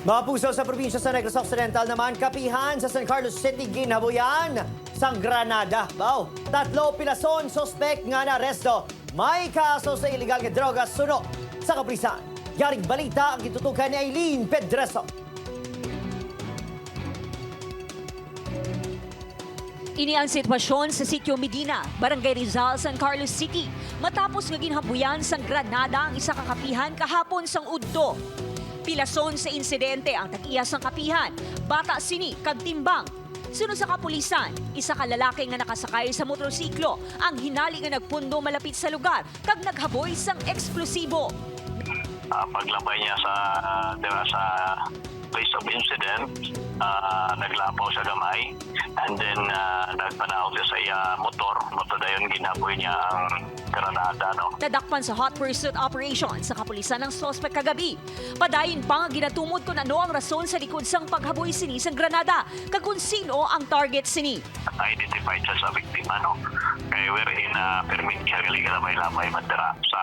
Mga puso sa probinsya sa Negros Occidental naman, kapihan sa San Carlos City, ginabuyan sa Granada. Wow, 3 pilason, sospek nga na aresto. May kaso sa illegal nga droga suno sa kaprisan. Yaring balita ang itutukan ni Aileen Pedreso. Ini ang sitwasyon sa Sitio Medina, Barangay Rizal, San Carlos City. Matapos nga ginhabuyan sa Granada ang isa ka kapihan kahapon sang Udto. Pilason sa insidente ang tag-iya sang kapihan, bata sini kag timbang. Sunod sa kapulisan, isa ka lalaki nga nakasakay sa motorsiklo ang hinali nga nagpundo malapit sa lugar kag naghaboy sang eksplosibo. Paglabay niya sa place of incident, naglapaw sa gamay, and then nagpanaog siya sa iya motor dayon ginaboy niya ang Granada, no? Nadakpan sa hot pursuit operation sa kapulisan ng sospek kagabi. Padayon pa nga ginatumod kung ano ang rason sa likod sang paghaboy sini sa Granada kag kung sino ang target sini. Identified siya sa biktima, no? Kaya wherein permit siya lamay-lamay mandara sa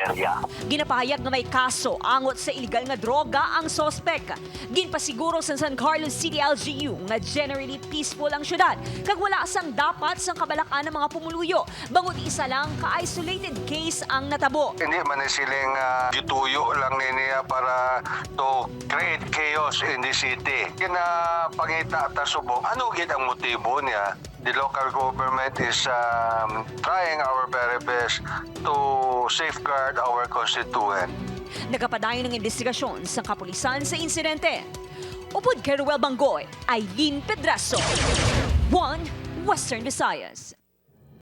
area. Ginapahayag na may kaso angot sa illegal nga droga ang sospek. Ginpasiguro sa San Carlos City LGU nga generally peaceful ang syudad kag wala sang dapat sang kabalakan ng mga pumuluyo. Bangod isa lang ka-isolated case ang natabo. Hindi man siling gituyo lang niya para to create chaos in the city. Kinapangita ta subok. Ano gid ang motibo niya? The local government is trying our very best to safeguard our constituent. Nagapadayon ng investigasyon sa kapulisan sa insidente. Upod kay Ruel Banggoy, Aileen Pedraso, 1 Western Visayas.